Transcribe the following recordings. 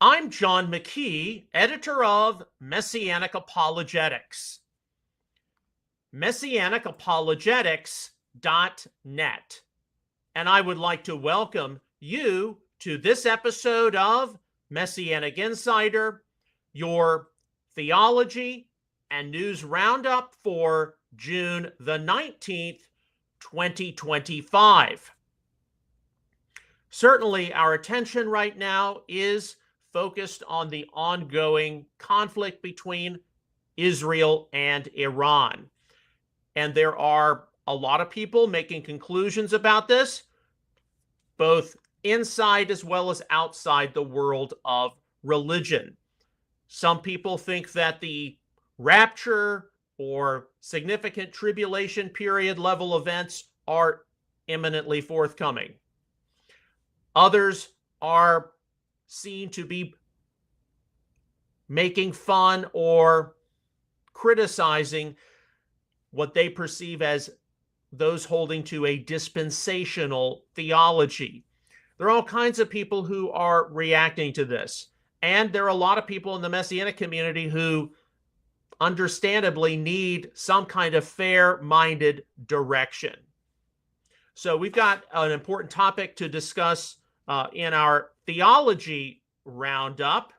I'm John McKee, editor of Messianic Apologetics. Messianicapologetics.net. And I would like to welcome you to this episode of Messianic Insider, your theology and news roundup for June the 19th, 2025. Certainly, our attention right now is focused on the ongoing conflict between Israel and Iran. And there are a lot of people making conclusions about this, both inside as well as outside the world of religion. Some people think that the rapture or significant tribulation period level events are imminently forthcoming. Others are seen to be making fun or criticizing what they perceive as those holding to a dispensational theology. There are all kinds of people who are reacting to this. And there are a lot of people in the Messianic community who understandably need some kind of fair-minded direction. So we've got an important topic to discuss in our theology roundup,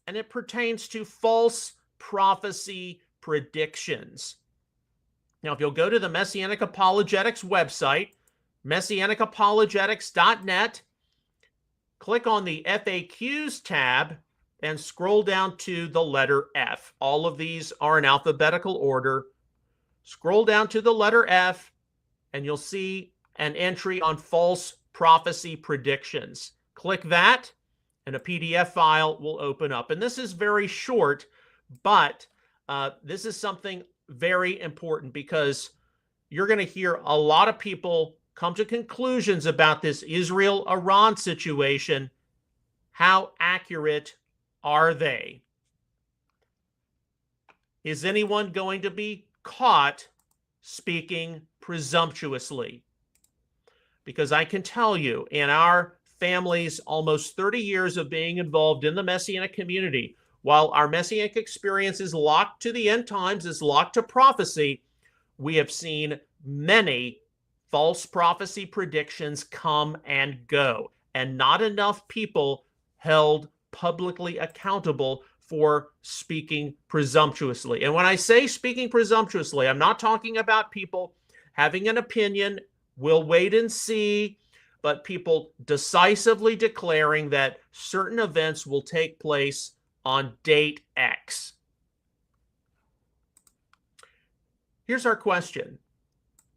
and it pertains to false prophecy predictions. Now, if you'll go to the Messianic Apologetics website, messianicapologetics.net, click on the FAQs tab and scroll down to the letter F. All of these are in alphabetical order. Scroll down to the letter F, and you'll see an entry on false prophecy predictions. Click that, and a PDF file will open up. And this is very short, but this is something very important because you're going to hear a lot of people come to conclusions about this Israel-Iran situation. How accurate are they? Is anyone going to be caught speaking presumptuously? Because I can tell you, in our family's almost 30 years of being involved in the Messianic community, while our Messianic experience is locked to the end times, is locked to prophecy, we have seen many false prophecy predictions come and go, and not enough people held publicly accountable for speaking presumptuously. And when I say speaking presumptuously, I'm not talking about people having an opinion, we'll wait and see, but people decisively declaring that certain events will take place on date X. Here's our question.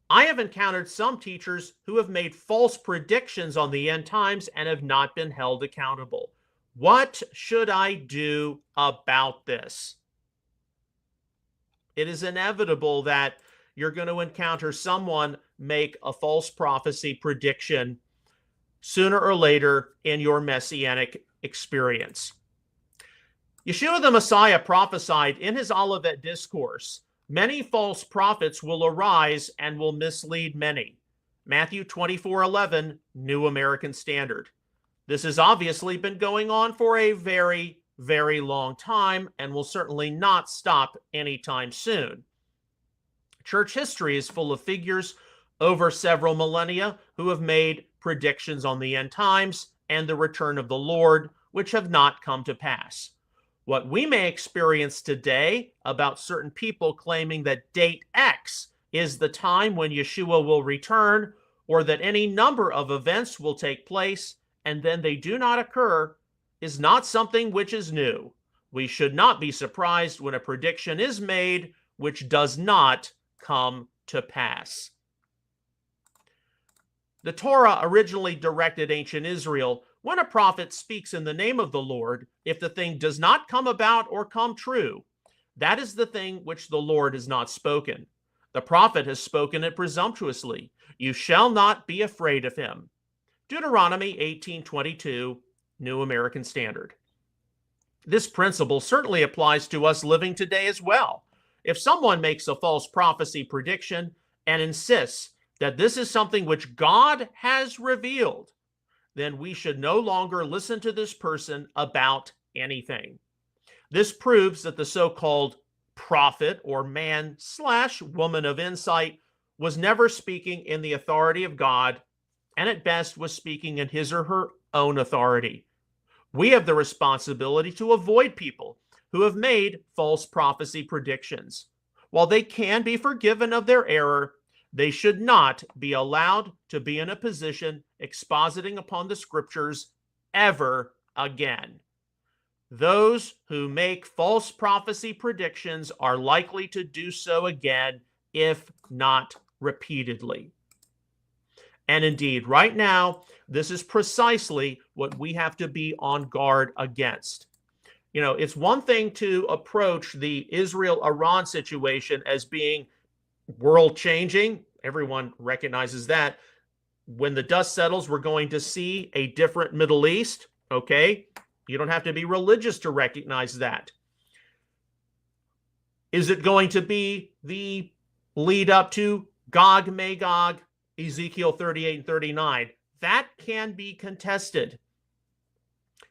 I have encountered some teachers who have made false predictions on the end times and have not been held accountable. What should I do about this? It is inevitable that you're going to encounter someone make a false prophecy prediction sooner or later in your Messianic experience. Yeshua the Messiah prophesied in his Olivet Discourse, many false prophets will arise and will mislead many. Matthew 24:11, New American Standard. This has obviously been going on for a very, very long time and will certainly not stop anytime soon. Church history is full of figures over several millennia who have made predictions on the end times and the return of the Lord, which have not come to pass. What we may experience today about certain people claiming that date X is the time when Yeshua will return, or that any number of events will take place and then they do not occur, is not something which is new. We should not be surprised when a prediction is made which does not come to pass. The Torah originally directed ancient Israel, when a prophet speaks in the name of the Lord, if the thing does not come about or come true, that is the thing which the Lord has not spoken. The prophet has spoken it presumptuously. You shall not be afraid of him. Deuteronomy 18:22, New American Standard. This principle certainly applies to us living today as well. If someone makes a false prophecy prediction and insists that this is something which God has revealed, then we should no longer listen to this person about anything. This proves that the so-called prophet or man/woman of insight was never speaking in the authority of God, and at best was speaking in his or her own authority. We have the responsibility to avoid people who have made false prophecy predictions. While they can be forgiven of their error, they should not be allowed to be in a position expositing upon the scriptures ever again. Those who make false prophecy predictions are likely to do so again, if not repeatedly. And indeed, right now, this is precisely what we have to be on guard against. You know, it's one thing to approach the Israel-Iran situation as being world-changing. Everyone recognizes that. When the dust settles, we're going to see a different Middle East, okay? You don't have to be religious to recognize that. Is it going to be the lead up to Gog, Magog, Ezekiel 38 and 39? That can be contested.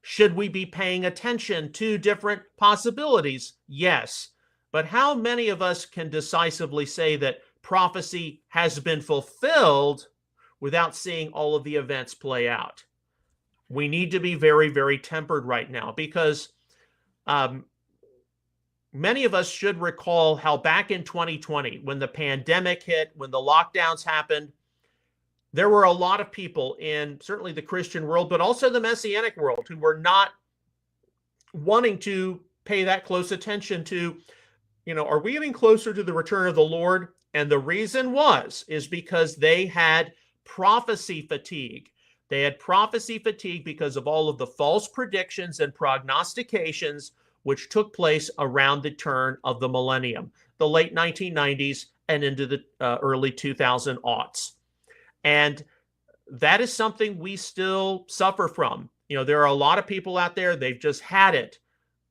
Should we be paying attention to different possibilities? Yes. But how many of us can decisively say that prophecy has been fulfilled without seeing all of the events play out? We need to be very, very tempered right now, because many of us should recall how back in 2020, when the pandemic hit, when the lockdowns happened, there were a lot of people in certainly the Christian world, but also the Messianic world, who were not wanting to pay that close attention to, you know, are we getting closer to the return of the Lord? And the reason is because they had prophecy fatigue. They had prophecy fatigue because of all of the false predictions and prognostications which took place around the turn of the millennium, the late 1990s and into the early 2000s. And that is something we still suffer from. You know, there are a lot of people out there, they've just had it.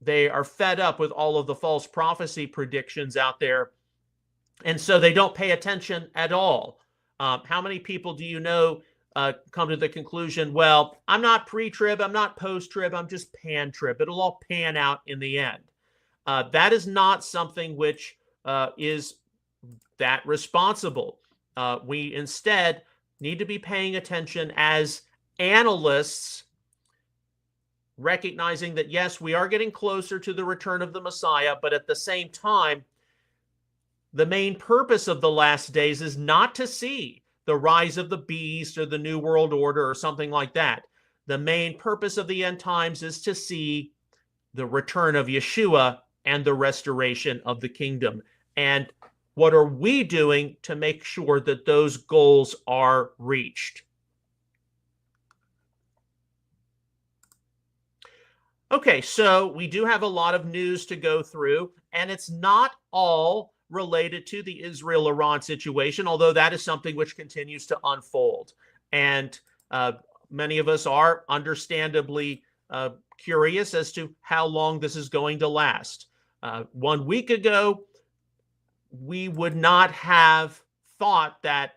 They are fed up with all of the false prophecy predictions out there. And so they don't pay attention at all. How many people do you know come to the conclusion, well, I'm not pre-trib, I'm not post-trib, I'm just pan-trib. It'll all pan out in the end. That is not something which is that responsible. We instead need to be paying attention as analysts, recognizing that, yes, we are getting closer to the return of the Messiah, but at the same time, the main purpose of the last days is not to see the rise of the beast or the New World Order or something like that. The main purpose of the end times is to see the return of Yeshua and the restoration of the kingdom. And what are we doing to make sure that those goals are reached? Okay, so we do have a lot of news to go through, and it's not all related to the Israel-Iran situation, although that is something which continues to unfold. And many of us are understandably curious as to how long this is going to last. 1 week ago, we would not have thought that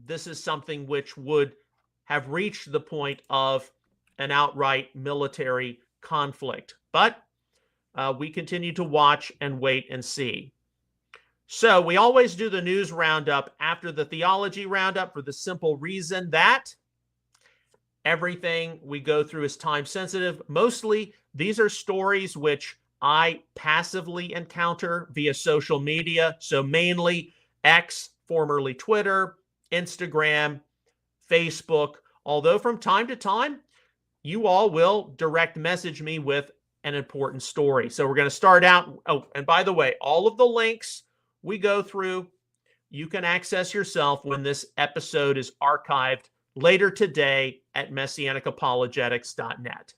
this is something which would have reached the point of an outright military conflict. But we continue to watch and wait and see. So we always do the news roundup after the theology roundup for the simple reason that everything we go through is time sensitive. Mostly these are stories which I passively encounter via social media. So mainly X, formerly Twitter, Instagram, Facebook, although from time to time, you all will direct message me with an important story. So we're going to start out. Oh, and by the way, all of the links we go through, you can access yourself when this episode is archived later today at MessianicApologetics.net.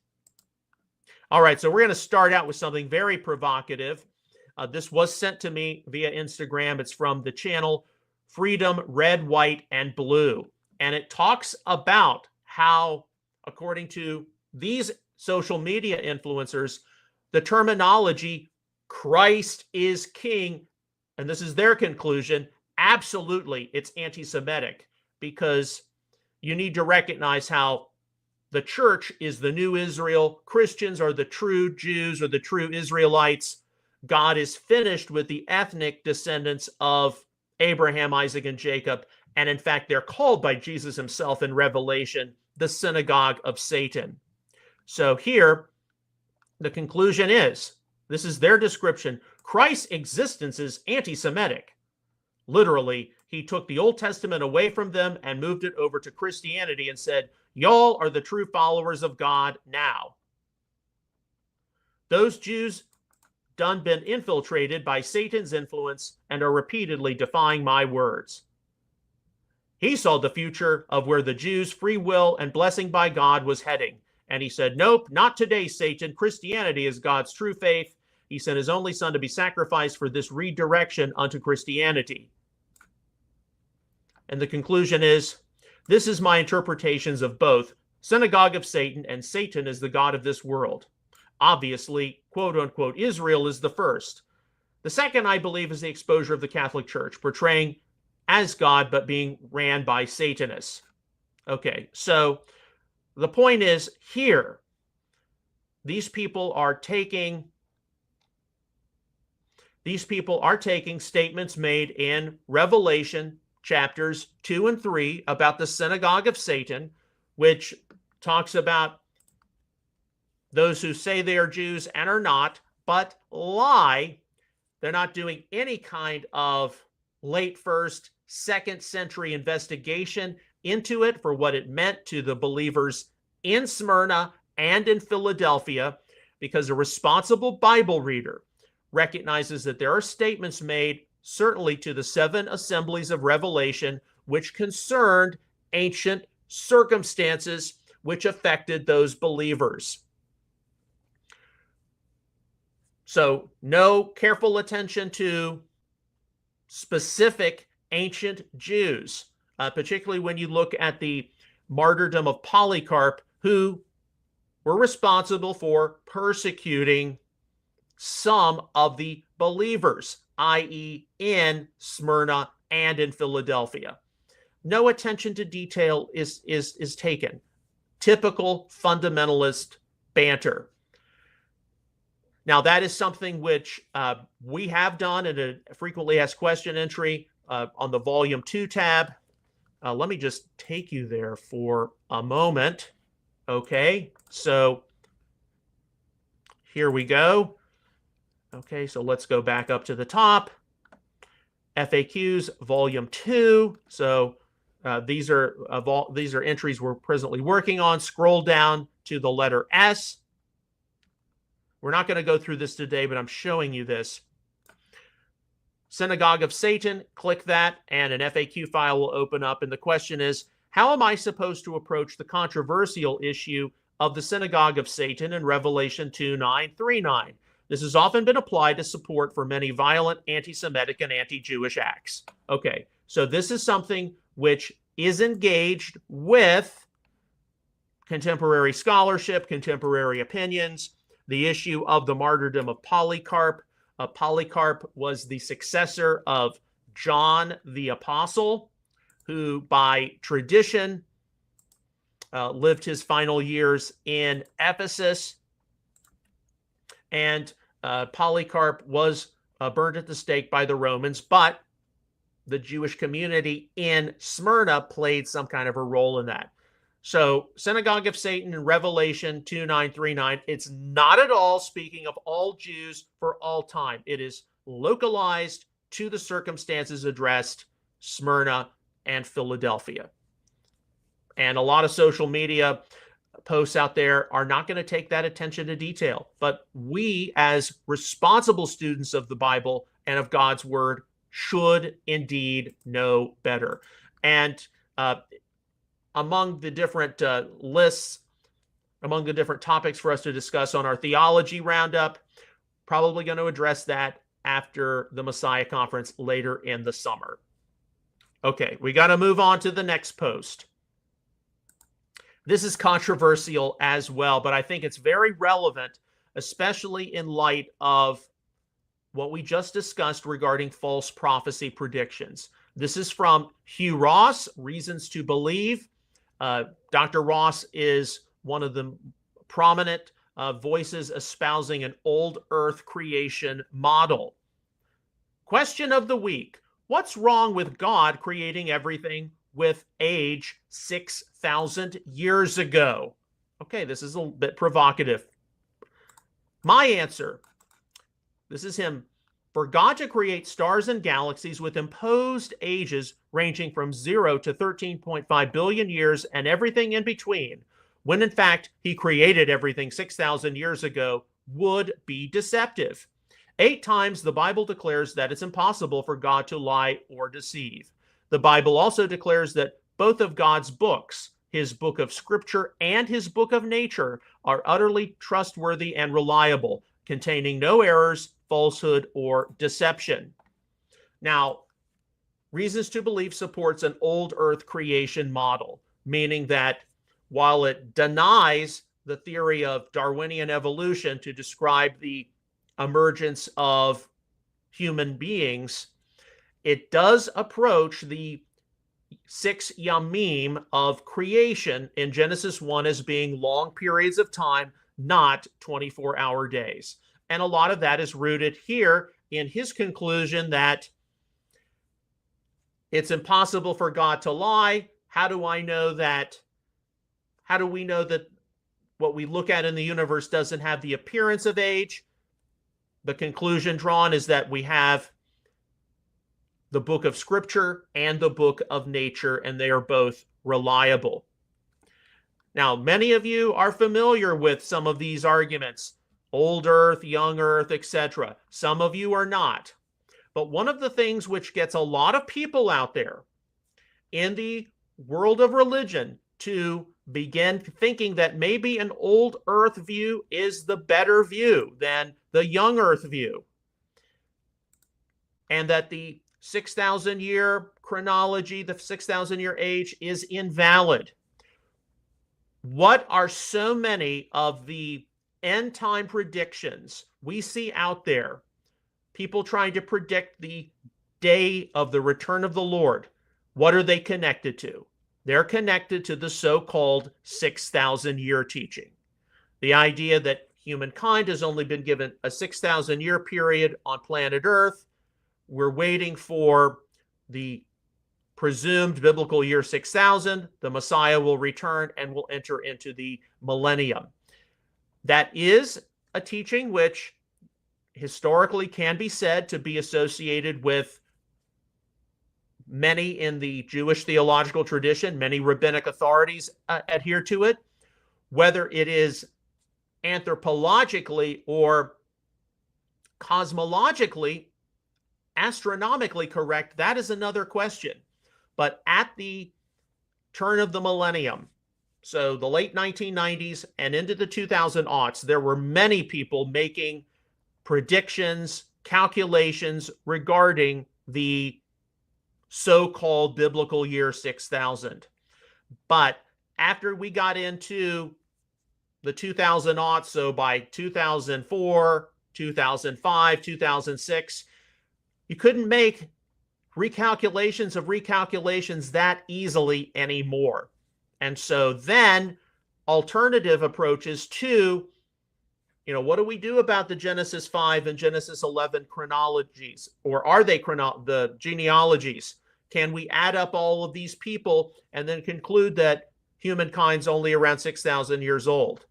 All right, so we're going to start out with something very provocative. This was sent to me via Instagram. It's from the channel Freedom Red, White, and Blue. And it talks about how, according to these social media influencers, the terminology Christ is King, and this is their conclusion, absolutely it's anti-Semitic, because you need to recognize how the church is the new Israel. Christians are the true Jews or the true Israelites. God is finished with the ethnic descendants of Abraham, Isaac, and Jacob. And in fact, they're called by Jesus himself in Revelation the synagogue of Satan. So here, the conclusion is, this is their description, Christ's existence is anti-Semitic. Literally, he took the Old Testament away from them and moved it over to Christianity and said, y'all are the true followers of God now. Those Jews done been infiltrated by Satan's influence and are repeatedly defying my words. He saw the future of where the Jews' free will and blessing by God was heading. And he said, nope, not today, Satan. Christianity is God's true faith. He sent his only son to be sacrificed for this redirection unto Christianity. And the conclusion is, this is my interpretations of both synagogue of Satan and Satan is the God of this world. Obviously, quote unquote, Israel is the first. The second, I believe, is the exposure of the Catholic Church, portraying as God, but being ran by Satanists. Okay, so the point is here, these people are taking statements made in Revelation chapters 2 and 3 about the synagogue of Satan, which talks about those who say they are Jews and are not, but lie. They're not doing any kind of late first, second century investigation into it for what it meant to the believers in Smyrna and in Philadelphia, because a responsible Bible reader recognizes that there are statements made, certainly to the 7 assemblies of Revelation, which concerned ancient circumstances which affected those believers. So, no careful attention to specific ancient Jews, particularly when you look at the martyrdom of Polycarp, who were responsible for persecuting some of the believers, i.e. in Smyrna and in Philadelphia. No attention to detail is taken. Typical fundamentalist banter. Now, that is something which we have done in a frequently asked question entry on the Volume 2 tab. Let me just take you there for a moment. Okay, so here we go. Okay, so let's go back up to the top. FAQs, Volume 2. So these are entries we're presently working on. Scroll down to the letter S. We're not going to go through this today, but I'm showing you this. Synagogue of Satan, click that, and an FAQ file will open up. And the question is, how am I supposed to approach the controversial issue of the Synagogue of Satan in Revelation 2:9-3:9? This has often been applied to support for many violent anti-Semitic and anti-Jewish acts. Okay, so this is something which is engaged with contemporary scholarship, contemporary opinions. The issue of the martyrdom of Polycarp. Polycarp was the successor of John the Apostle, who by tradition lived his final years in Ephesus. And Polycarp was burned at the stake by the Romans, but the Jewish community in Smyrna played some kind of a role in that. So, Synagogue of Satan in Revelation 2:9-3:9, it's not at all speaking of all Jews for all time. It is localized to the circumstances addressed, Smyrna and Philadelphia. And a lot of social media posts out there are not going to take that attention to detail. But we, as responsible students of the Bible and of God's Word, should indeed know better. And among the different lists, among the different topics for us to discuss on our theology roundup, probably going to address that after the Messiah Conference later in the summer. Okay, we got to move on to the next post. This is controversial as well, but I think it's very relevant, especially in light of what we just discussed regarding false prophecy predictions. This is from Hugh Ross, Reasons to Believe. Dr. Ross is one of the prominent voices espousing an old earth creation model. Question of the week. What's wrong with God creating everything with age 6,000 years ago? Okay, this is a bit provocative. My answer, this is him. For God to create stars and galaxies with imposed ages ranging from 0 to 13.5 billion years and everything in between, when in fact he created everything 6,000 years ago, would be deceptive. 8 times the Bible declares that it's impossible for God to lie or deceive. The Bible also declares that both of God's books, his book of scripture and his book of nature, are utterly trustworthy and reliable, containing no errors, falsehood, or deception. Now, Reasons to Believe supports an old earth creation model, meaning that while it denies the theory of Darwinian evolution to describe the emergence of human beings, it does approach the 6 yamim of creation in Genesis 1 as being long periods of time, not 24-hour days. And a lot of that is rooted here in his conclusion that it's impossible for God to lie. How do we know that what we look at in the universe doesn't have the appearance of age? The conclusion drawn is that we have the book of scripture and the book of nature, and they are both reliable. Now, many of you are familiar with some of these arguments, old earth, young earth, etc. Some of you are not. But one of the things which gets a lot of people out there in the world of religion to begin thinking that maybe an old earth view is the better view than the young earth view, and that the 6,000 year chronology, the 6,000 year age, is invalid. What are so many of the end time predictions we see out there? People trying to predict the day of the return of the Lord. What are they connected to? They're connected to the so-called 6,000 year teaching. The idea that humankind has only been given a 6,000 year period on planet Earth. We're waiting for the presumed biblical year 6,000. The Messiah will return and will enter into the millennium. That is a teaching which historically can be said to be associated with many in the Jewish theological tradition. Many rabbinic authorities adhere to it. Whether it is anthropologically or cosmologically, astronomically correct, that is another question. But at the turn of the millennium, so the late 1990s and into the 2000s, there were many people making predictions, calculations regarding the so-called biblical year 6,000. But after we got into the 2000s, so by 2004, 2005, 2006, you couldn't make recalculations of recalculations that easily anymore. And so then alternative approaches to, what do we do about the Genesis 5 and Genesis 11 chronologies? Or are they the genealogies? Can we add up all of these people and then conclude that humankind's only around 6,000 years old?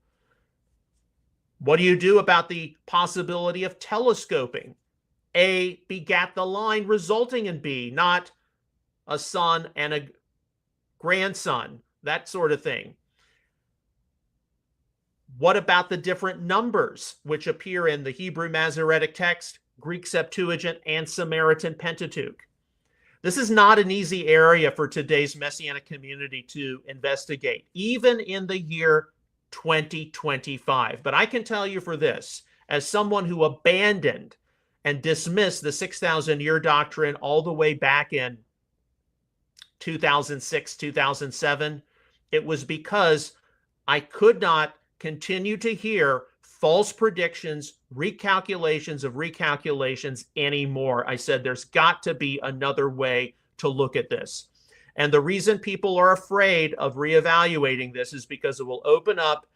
What do you do about the possibility of telescoping? A begat the line resulting in B, not a son and a grandson, that sort of thing. What about the different numbers which appear in the Hebrew Masoretic text, Greek Septuagint, and Samaritan Pentateuch? This is not an easy area for today's Messianic community to investigate, even in the year 2025. But I can tell you for this, as someone who abandoned and dismissed the 6,000 year doctrine all the way back in 2006, 2007, it was because I could not continue to hear false predictions, recalculations of recalculations anymore. I said, there's got to be another way to look at this. And the reason people are afraid of reevaluating this is because it will open up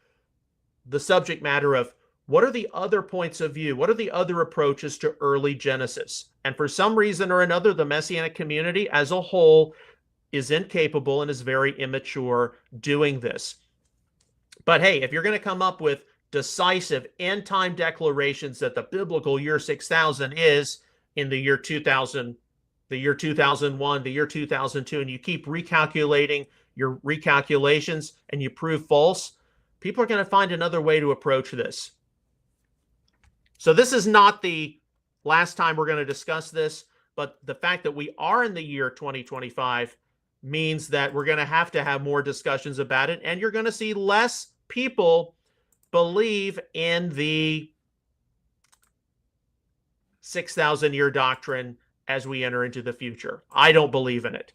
the subject matter of what are the other points of view? What are the other approaches to early Genesis? And for some reason or another, the Messianic community as a whole is incapable and is very immature doing this. But hey, if you're going to come up with decisive end-time declarations that the biblical year 6000 is in the year 2000, the year 2001, the year 2002, and you keep recalculating your recalculations and you prove false, people are going to find another way to approach this. So this is not the last time we're going to discuss this, but the fact that we are in the year 2025 means that we're going to have more discussions about it, and you're going to see less people believe in the 6,000-year doctrine as we enter into the future. I don't believe in it.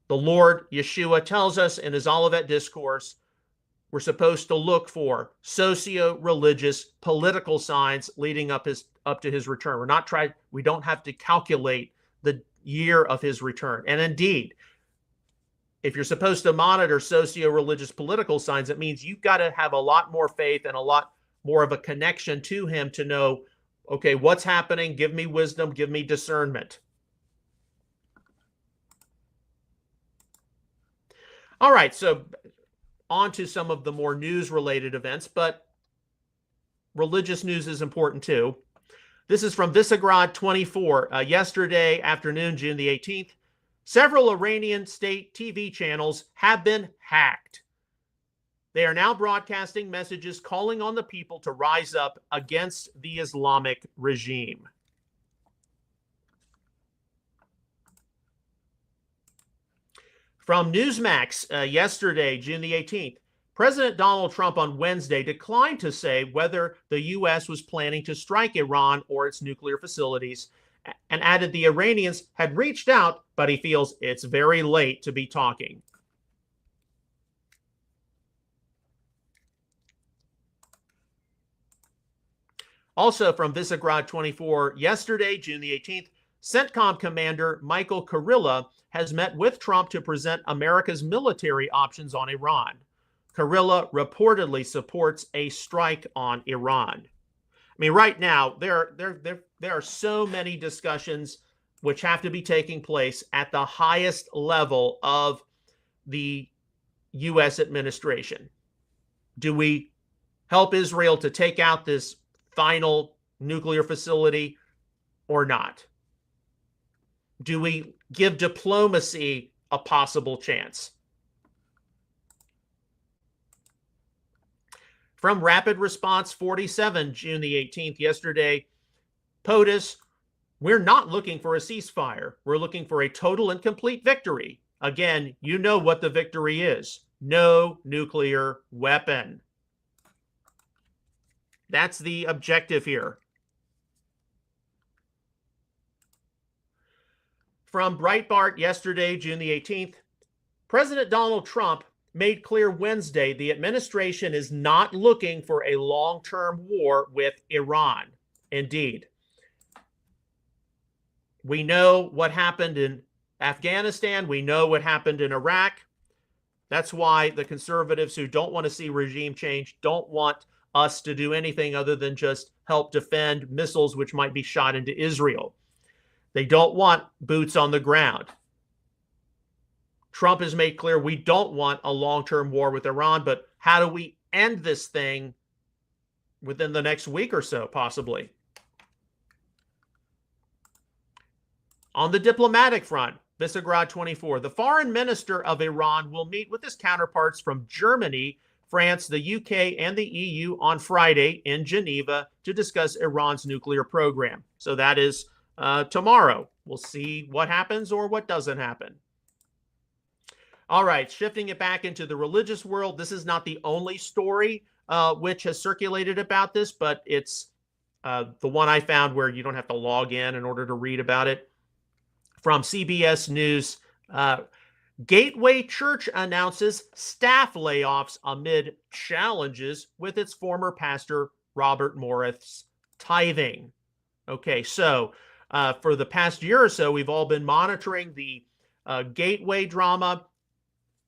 The Lord Yeshua tells us in his Olivet Discourse we're supposed to look for socio-religious political signs leading up to his return. We don't have to calculate the year of his return. And indeed, if you're supposed to monitor socio-religious political signs, it means you've got to have a lot more faith and a lot more of a connection to him to know, okay, what's happening? Give me wisdom, give me discernment. All right, so on to some of the more news-related events, but religious news is important too. This is from Visegrad 24, yesterday afternoon, June the 18th. Several Iranian state TV channels have been hacked. They are now broadcasting messages calling on the people to rise up against the Islamic regime. From Newsmax yesterday, June the 18th, President Donald Trump on Wednesday declined to say whether the U.S. was planning to strike Iran or its nuclear facilities, and added the Iranians had reached out, but he feels it's very late to be talking. Also from Visegrad 24 yesterday, June the 18th, CENTCOM Commander Michael Kurilla has met with Trump to present America's military options on Iran. Kurilla reportedly supports a strike on Iran. I mean, right now, there are so many discussions which have to be taking place at the highest level of the U.S. administration. Do we help Israel to take out this final nuclear facility or not? Do we give diplomacy a possible chance? From Rapid Response 47, June the 18th, yesterday, POTUS, we're not looking for a ceasefire. We're looking for a total and complete victory. Again, you know what the victory is. No nuclear weapon. That's the objective here. From Breitbart yesterday, June the 18th, President Donald Trump made clear Wednesday the administration is not looking for a long-term war with Iran. Indeed. We know what happened in Afghanistan. We know what happened in Iraq. That's why the conservatives who don't want to see regime change don't want us to do anything other than just help defend missiles which might be shot into Israel. They don't want boots on the ground. Trump has made clear we don't want a long-term war with Iran, but how do we end this thing within the next week or so, possibly? On the diplomatic front, Visegrad 24, the foreign minister of Iran will meet with his counterparts from Germany, France, the UK, and the EU on Friday in Geneva to discuss Iran's nuclear program. So that is tomorrow. We'll see what happens or what doesn't happen. All right, shifting it back into the religious world, this is not the only story which has circulated about this, but it's the one I found where you don't have to log in order to read about it. From CBS News, Gateway Church announces staff layoffs amid challenges with its former pastor, Robert Morris' tithing. Okay, so for the past year or so, we've all been monitoring the gateway drama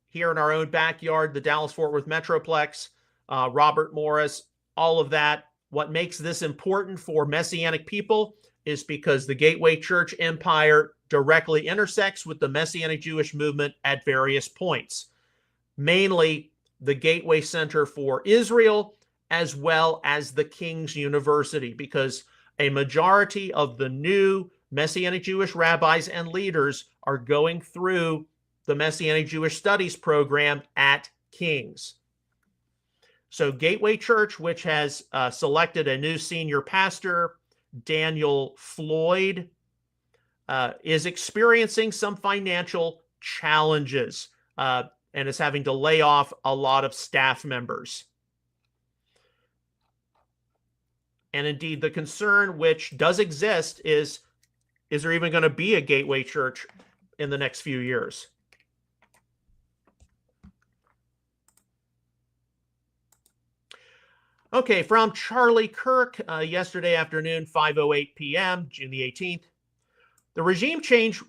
here in our own backyard, the Dallas-Fort Worth Metroplex, Robert Morris, all of that. What makes this important for Messianic people is because the Gateway Church empire directly intersects with the Messianic Jewish movement at various points, mainly the Gateway Center for Israel, as well as the King's University, because a majority of the new Messianic Jewish rabbis and leaders are going through the Messianic Jewish Studies program at King's. So Gateway Church, which has selected a new senior pastor, Daniel Floyd, is experiencing some financial challenges and is having to lay off a lot of staff members. And indeed, the concern which does exist is there even going to be a Gateway Church in the next few years? Okay, from Charlie Kirk, yesterday afternoon, 5:08 p.m., June the 18th. The regime change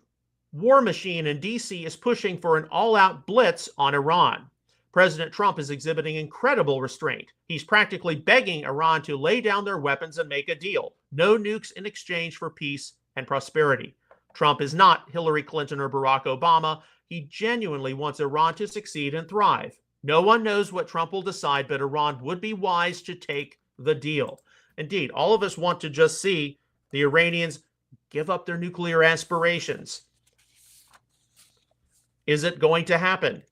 war machine in D.C. is pushing for an all-out blitz on Iran. President Trump is exhibiting incredible restraint. He's practically begging Iran to lay down their weapons and make a deal. No nukes in exchange for peace and prosperity. Trump is not Hillary Clinton or Barack Obama. He genuinely wants Iran to succeed and thrive. No one knows what Trump will decide, but Iran would be wise to take the deal. Indeed, all of us want to just see the Iranians give up their nuclear aspirations. Is it going to happen?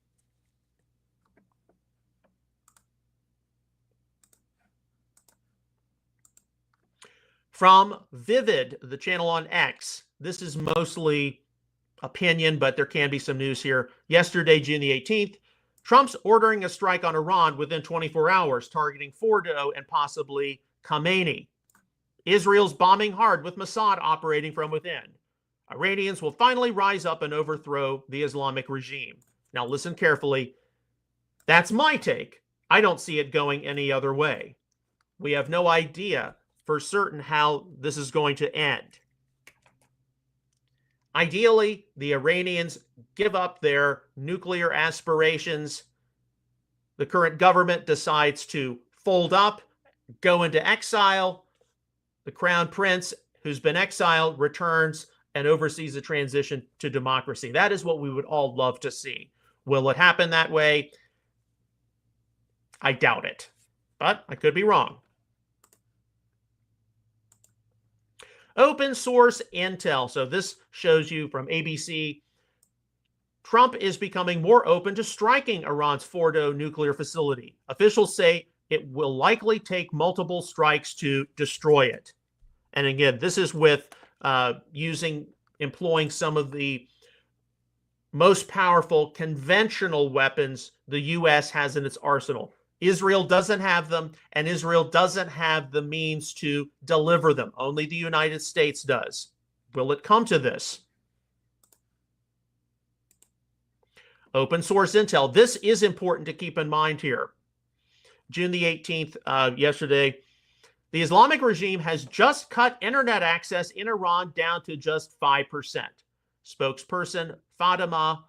From Vivid, the channel on X, this is mostly opinion, but there can be some news here. Yesterday, June the 18th, Trump's ordering a strike on Iran within 24 hours, targeting Fordo and possibly Khamenei. Israel's bombing hard with Mossad operating from within. Iranians will finally rise up and overthrow the Islamic regime. Now listen carefully. That's my take. I don't see it going any other way. We have no idea for certain how this is going to end. Ideally, the Iranians give up their nuclear aspirations. The current government decides to fold up, go into exile. The crown prince, who's been exiled, returns and oversees the transition to democracy. That is what we would all love to see. Will it happen that way? I doubt it, but I could be wrong. Open source intel. So this shows you from ABC, Trump is becoming more open to striking Iran's Fordo nuclear facility. Officials say it will likely take multiple strikes to destroy it. And again, this is with employing some of the most powerful conventional weapons the U.S. has in its arsenal. Israel doesn't have them, and Israel doesn't have the means to deliver them. Only the United States does. Will it come to this? Open source intel. This is important to keep in mind here. June the 18th, yesterday, the Islamic regime has just cut internet access in Iran down to just 5%. Spokesperson Fatima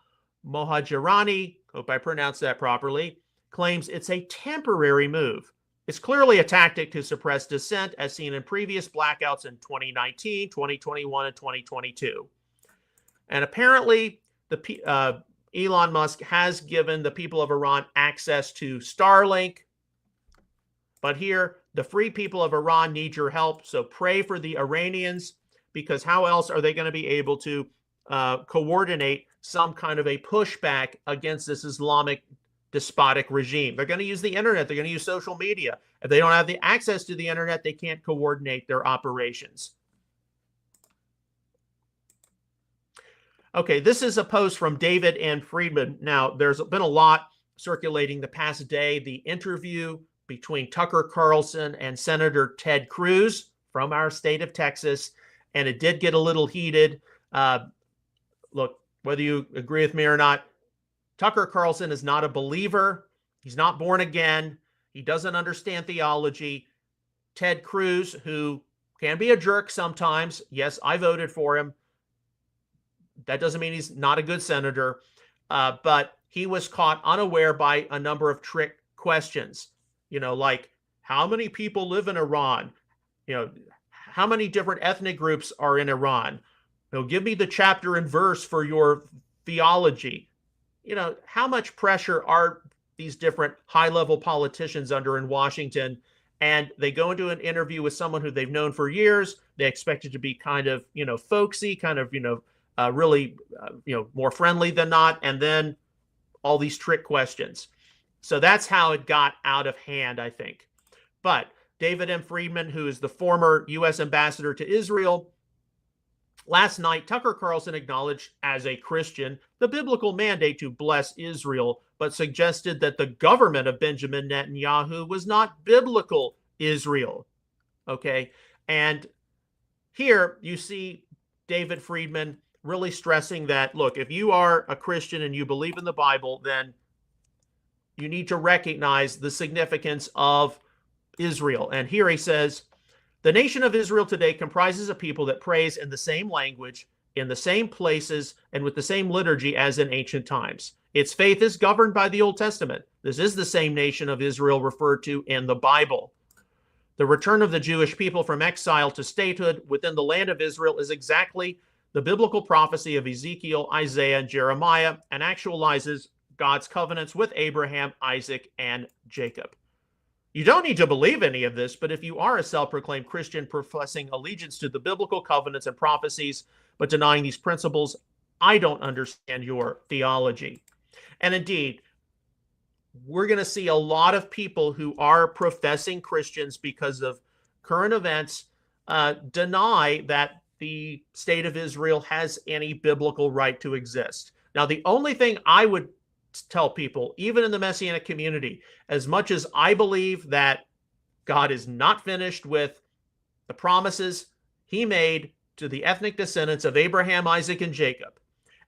Mohajirani, hope I pronounced that properly, claims it's a temporary move. It's clearly a tactic to suppress dissent, as seen in previous blackouts in 2019, 2021, and 2022. And apparently, Elon Musk has given the people of Iran access to Starlink. But here, the free people of Iran need your help. So pray for the Iranians, because how else are they going to be able to coordinate some kind of a pushback against this Islamic despotic regime? They're going to use the internet. They're going to use social media. If they don't have the access to the internet, they can't coordinate their operations. Okay, this is a post from David and Friedman. Now, there's been a lot circulating the past day. The interview between Tucker Carlson and Senator Ted Cruz from our state of Texas, and it did get a little heated. Look, whether you agree with me or not, Tucker Carlson is not a believer. He's not born again. He doesn't understand theology. Ted Cruz, who can be a jerk sometimes, yes, I voted for him, That doesn't mean he's not a good senator, but he was caught unaware by a number of trick questions, like how many people live in Iran? How many different ethnic groups are in Iran? Give me the chapter and verse for your theology. How much pressure are these different high-level politicians under in Washington? And they go into an interview with someone who they've known for years. They expect it to be kind of, folksy, kind of, really, more friendly than not. And then all these trick questions. So that's how it got out of hand, I think. But David M. Friedman, who is the former U.S. ambassador to Israel, last night, Tucker Carlson acknowledged as a Christian the biblical mandate to bless Israel, but suggested that the government of Benjamin Netanyahu was not biblical Israel. Okay. And here you see David Friedman really stressing that, look, if you are a Christian and you believe in the Bible, then you need to recognize the significance of Israel. And here he says, the nation of Israel today comprises a people that prays in the same language, in the same places, and with the same liturgy as in ancient times. Its faith is governed by the Old Testament. This is the same nation of Israel referred to in the Bible. The return of the Jewish people from exile to statehood within the land of Israel is exactly the biblical prophecy of Ezekiel, Isaiah, and Jeremiah, and actualizes God's covenants with Abraham, Isaac, and Jacob. You don't need to believe any of this, but if you are a self-proclaimed Christian professing allegiance to the biblical covenants and prophecies, but denying these principles, I don't understand your theology. And indeed, we're going to see a lot of people who are professing Christians because of current events deny that the state of Israel has any biblical right to exist. Now, the only thing I would tell people, even in the Messianic community, as much as I believe that God is not finished with the promises he made to the ethnic descendants of Abraham, Isaac, and Jacob,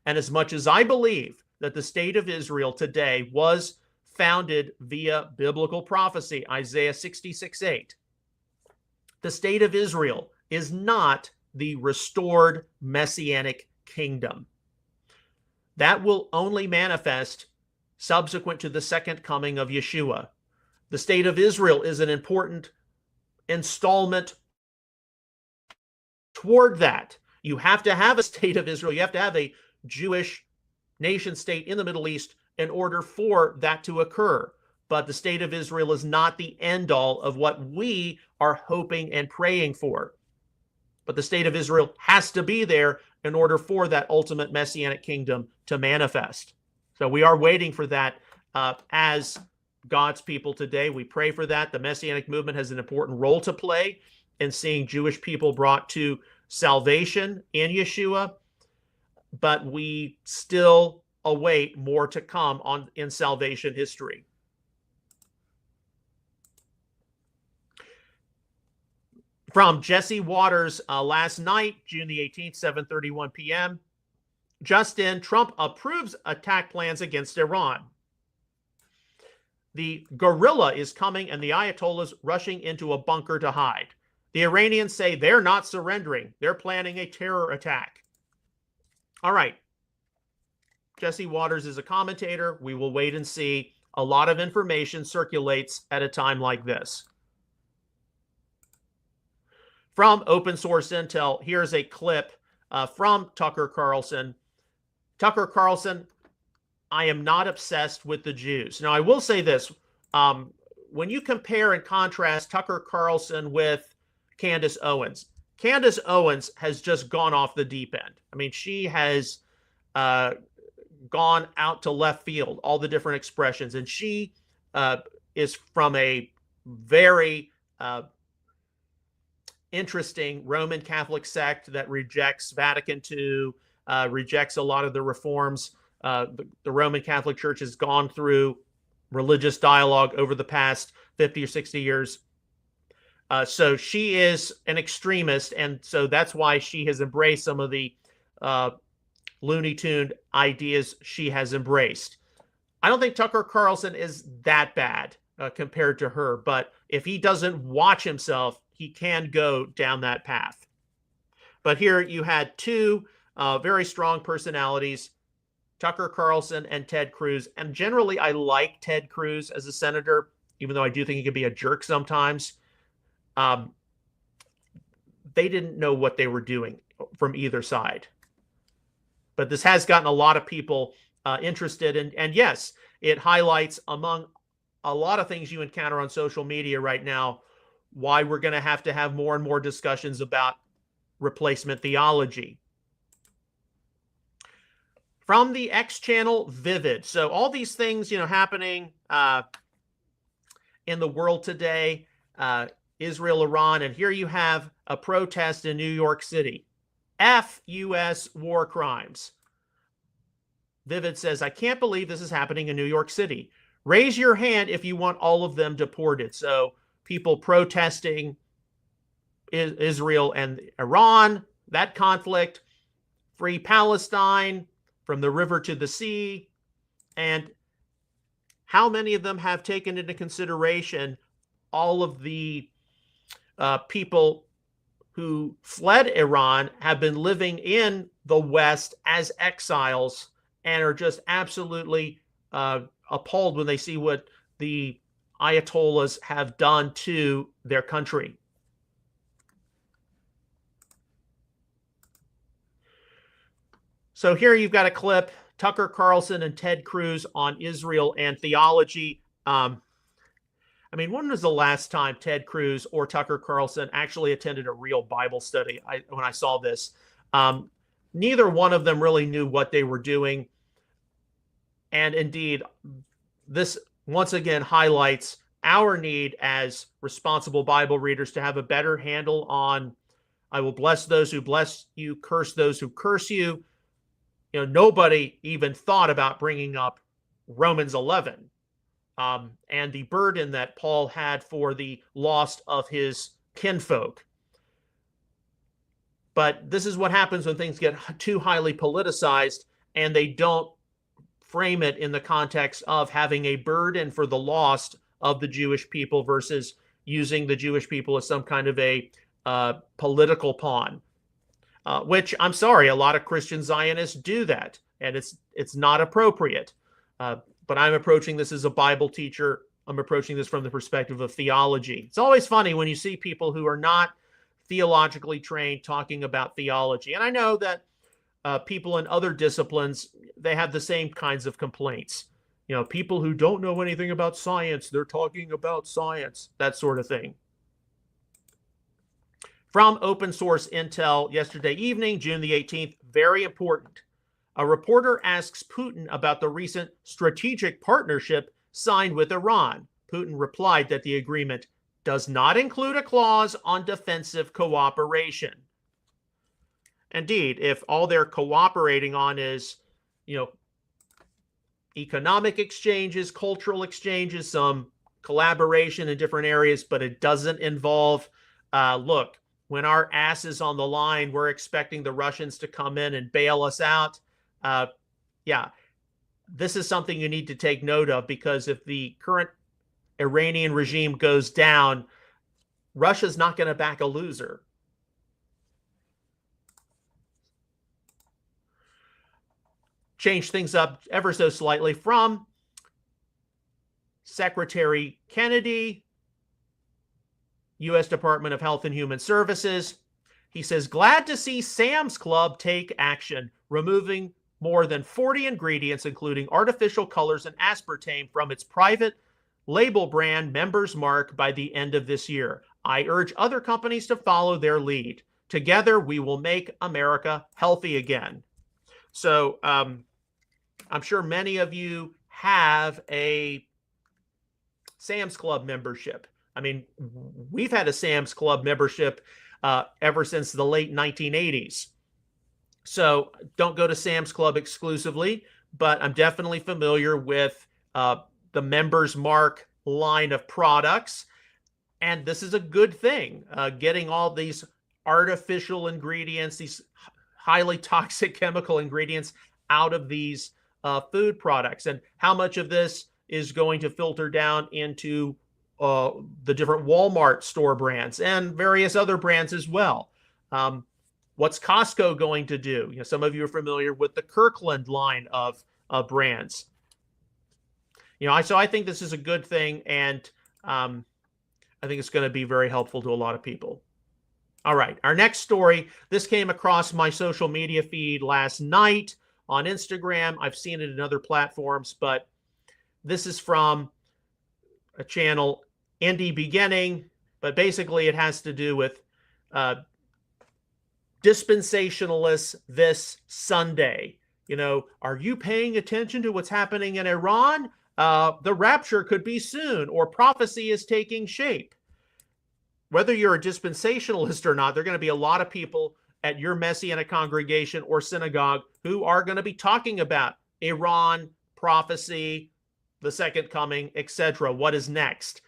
and as much as I believe that the state of Israel today was founded via biblical prophecy, Isaiah 66:8, the state of Israel is not the restored Messianic kingdom. That will only manifest subsequent to the second coming of Yeshua. The state of Israel is an important installment toward that. You have to have a state of Israel. You have to have a Jewish nation state in the Middle East in order for that to occur. But the state of Israel is not the end all of what we are hoping and praying for. But the state of Israel has to be there in order for that ultimate Messianic kingdom to manifest. So we are waiting for that as God's people today. We pray for that. The Messianic movement has an important role to play in seeing Jewish people brought to salvation in Yeshua, but we still await more to come in salvation history. From Jesse Waters last night, June the 18th, 7:31 p.m. Just in, Trump approves attack plans against Iran. The guerrilla is coming and the Ayatollahs rushing into a bunker to hide. The Iranians say they're not surrendering. They're planning a terror attack. All right. Jesse Waters is a commentator. We will wait and see. A lot of information circulates at a time like this. From Open Source Intel, here's a clip from Tucker Carlson. Tucker Carlson, I am not obsessed with the Jews. Now, I will say this. When you compare and contrast Tucker Carlson with Candace Owens has just gone off the deep end. I mean, she has gone out to left field, all the different expressions. And she is from a very interesting Roman Catholic sect that rejects Vatican II, rejects a lot of the reforms. The Roman Catholic Church has gone through religious dialogue over the past 50 or 60 years. So she is an extremist, and so that's why she has embraced some of the Looney Tune ideas she has embraced. I don't think Tucker Carlson is that bad compared to her, but if he doesn't watch himself, he can go down that path. But here you had two very strong personalities, Tucker Carlson and Ted Cruz. And generally, I like Ted Cruz as a senator, even though I do think he can be a jerk sometimes. They didn't know what they were doing from either side. But this has gotten a lot of people interested. And yes, it highlights, among a lot of things you encounter on social media right now, why we're going to have more and more discussions about replacement theology. From the X channel, Vivid. So all these things, happening in the world today, Israel, Iran, and here you have a protest in New York City. F U.S. war crimes. Vivid says, I can't believe this is happening in New York City. Raise your hand if you want all of them deported. So people protesting Israel and Iran, that conflict, free Palestine, from the river to the sea, and how many of them have taken into consideration all of the people who fled Iran, have been living in the West as exiles, and are just absolutely appalled when they see what the Ayatollahs have done to their country. So here you've got a clip, Tucker Carlson and Ted Cruz on Israel and theology. When was the last time Ted Cruz or Tucker Carlson actually attended a real Bible study? When I saw this, neither one of them really knew what they were doing. And indeed, this once again highlights our need as responsible Bible readers to have a better handle on, I will bless those who bless you, curse those who curse you. Nobody even thought about bringing up Romans 11 and the burden that Paul had for the lost of his kinfolk. But this is what happens when things get too highly politicized and they don't frame it in the context of having a burden for the lost of the Jewish people versus using the Jewish people as some kind of a political pawn. Which, I'm sorry, a lot of Christian Zionists do that, and it's not appropriate. But I'm approaching this as a Bible teacher. I'm approaching this from the perspective of theology. It's always funny when you see people who are not theologically trained talking about theology. And I know that people in other disciplines, they have the same kinds of complaints. People who don't know anything about science, they're talking about science, that sort of thing. From Open Source Intel yesterday evening, June the 18th, very important. A reporter asks Putin about the recent strategic partnership signed with Iran. Putin replied that the agreement does not include a clause on defensive cooperation. Indeed, if all they're cooperating on is, economic exchanges, cultural exchanges, some collaboration in different areas, but it doesn't involve, look, when our ass is on the line, we're expecting the Russians to come in and bail us out. This is something you need to take note of, because if the current Iranian regime goes down, Russia's not going to back a loser. Change things up ever so slightly from Secretary Kennedy, U.S. Department of Health and Human Services. He says, glad to see Sam's Club take action, removing more than 40 ingredients, including artificial colors and aspartame, from its private label brand Members Mark by the end of this year. I urge other companies to follow their lead. Together, we will make America healthy again. So I'm sure many of you have a Sam's Club membership. We've had a Sam's Club membership ever since the late 1980s. So don't go to Sam's Club exclusively, but I'm definitely familiar with the Members Mark line of products. And this is a good thing, getting all these artificial ingredients, these highly toxic chemical ingredients out of these food products. And how much of this is going to filter down into the different Walmart store brands and various other brands as well. What's Costco going to do? Some of you are familiar with the Kirkland line of brands. So I think this is a good thing, and I think it's going to be very helpful to a lot of people. All right, our next story. This came across my social media feed last night on Instagram. I've seen it in other platforms, but this is from a channel, Indie Beginning, but basically it has to do with dispensationalists this Sunday. Are you paying attention to what's happening in Iran? The rapture could be soon, or prophecy is taking shape. Whether you're a dispensationalist or not, there are going to be a lot of people at your Messianic congregation or synagogue who are going to be talking about Iran, prophecy, the second coming, etc. What is next?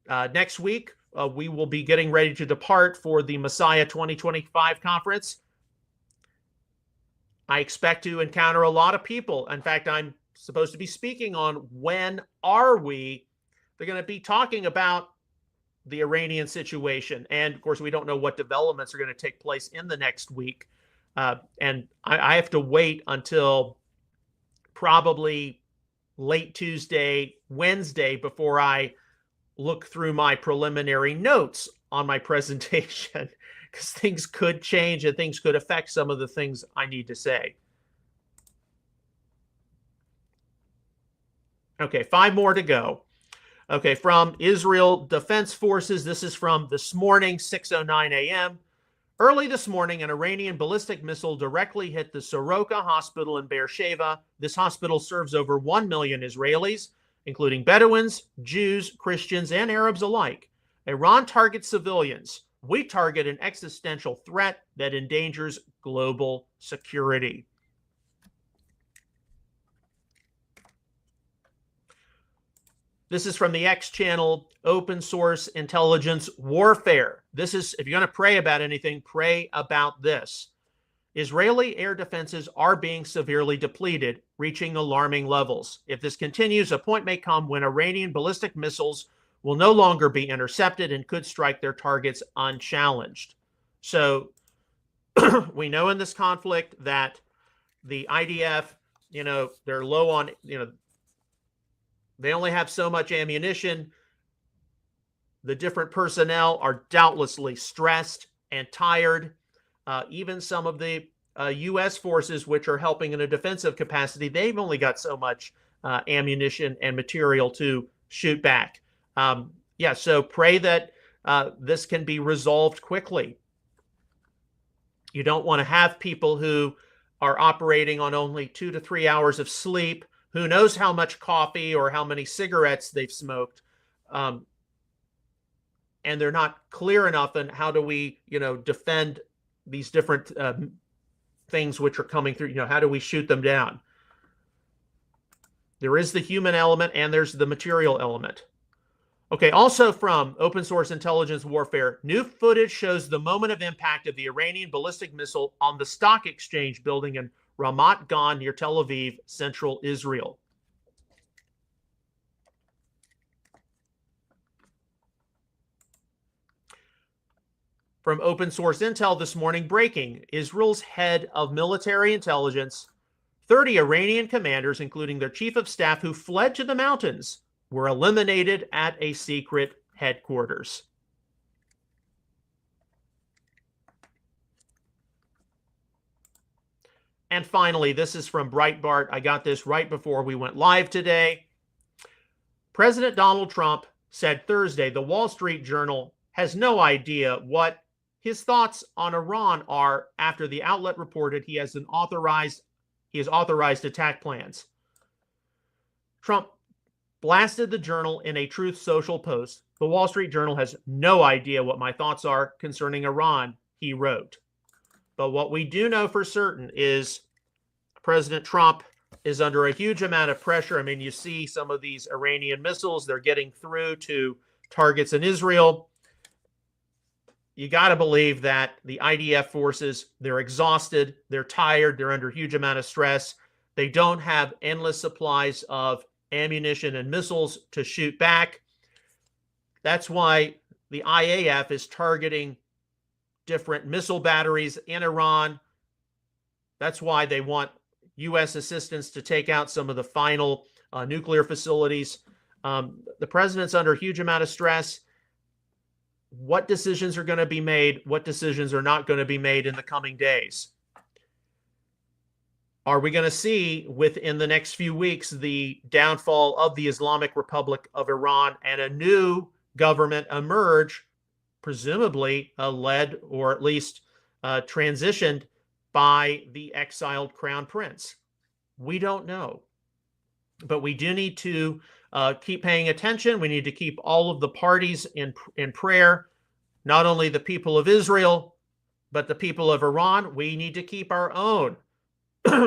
Next week, we will be getting ready to depart for the Messiah 2025 conference. I expect to encounter a lot of people. In fact, I'm supposed to be speaking on when are we. They're going to be talking about the Iranian situation. And of course, we don't know what developments are going to take place in the next week. And I have to wait until probably late Tuesday, Wednesday, before I look through my preliminary notes on my presentation, because things could change and things could affect some of the things I need to say. Okay, 5 more to go. Okay, from Israel Defense Forces, this is from this morning, 6:09 a.m. Early this morning, an Iranian ballistic missile directly hit the Soroka Hospital in Beersheba. This hospital serves over 1 million Israelis, including Bedouins, Jews, Christians, and Arabs alike. Iran targets civilians. We target an existential threat that endangers global security. This is from the X channel, Open Source Intelligence Warfare. This is, if you're going to pray about anything, pray about this. Israeli air defenses are being severely depleted, reaching alarming levels. If this continues, a point may come when Iranian ballistic missiles will no longer be intercepted and could strike their targets unchallenged. So we know in this conflict that the IDF, they're low on, they only have so much ammunition. The different personnel are doubtlessly stressed and tired. Even some of the U.S. forces, which are helping in a defensive capacity, they've only got so much ammunition and material to shoot back. So pray that this can be resolved quickly. You don't want to have people who are operating on only 2 to 3 hours of sleep. Who knows how much coffee or how many cigarettes they've smoked, and they're not clear enough in how do we, defend these different things which are coming through. How do we shoot them down? There is the human element and there's the material element. Okay, also from Open Source Intelligence Warfare, new footage shows the moment of impact of the Iranian ballistic missile on the stock exchange building in Ramat Gan near Tel Aviv, central Israel. From Open Source Intel this morning, breaking: Israel's head of military intelligence, 30 Iranian commanders, including their chief of staff who fled to the mountains, were eliminated at a secret headquarters. And finally, this is from Breitbart. I got this right before we went live today. President Donald Trump said Thursday the Wall Street Journal has no idea what his thoughts on Iran are after the outlet reported he has authorized attack plans. Trump blasted the Journal in a Truth Social post. The Wall Street Journal has no idea what my thoughts are concerning Iran, he wrote. But what we do know for certain is President Trump is under a huge amount of pressure. I mean, you see some of these Iranian missiles, they're getting through to targets in Israel. You got to believe that the IDF forces, they're exhausted, they're tired, they're under a huge amount of stress. They don't have endless supplies of ammunition and missiles to shoot back. That's why the IAF is targeting different missile batteries in Iran. That's why they want U.S. assistance to take out some of the final nuclear facilities. The president's under a huge amount of stress. What decisions are going to be made? What decisions are not going to be made in the coming days? Are we going to see within the next few weeks the downfall of the Islamic Republic of Iran and a new government emerge, presumably led or at least transitioned by the exiled crown prince? We don't know. But we do need to keep paying attention. We need to keep all of the parties in prayer, not only the people of Israel, but the people of Iran. We need to keep our own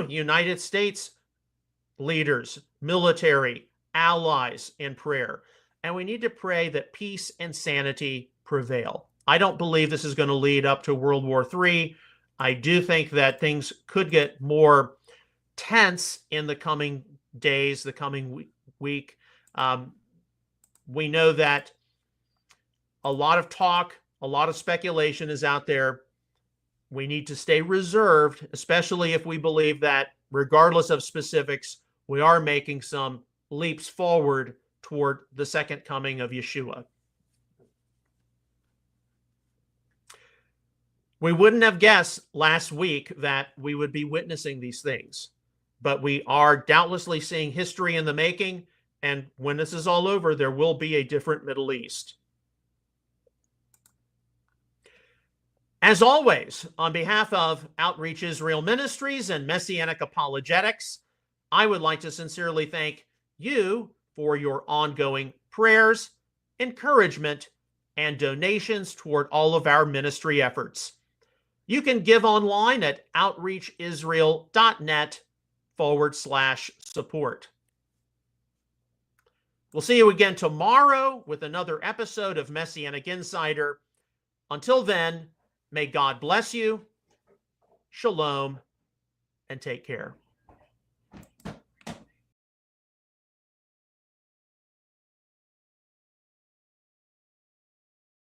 United States leaders, military, allies in prayer. And we need to pray that peace and sanity prevail. I don't believe this is going to lead up to World War III. I do think that things could get more tense in the coming days, the coming week. We know that a lot of talk, a lot of speculation is out there. We need to stay reserved, especially if we believe that, regardless of specifics, we are making some leaps forward toward the second coming of Yeshua. We wouldn't have guessed last week that we would be witnessing these things, but we are doubtlessly seeing history in the making, and when this is all over, there will be a different Middle East. As always, on behalf of Outreach Israel Ministries and Messianic Apologetics, I would like to sincerely thank you for your ongoing prayers, encouragement, and donations toward all of our ministry efforts. You can give online at outreachisrael.net/support. We'll see you again tomorrow with another episode of Messianic Insider. Until then, may God bless you, shalom, and take care.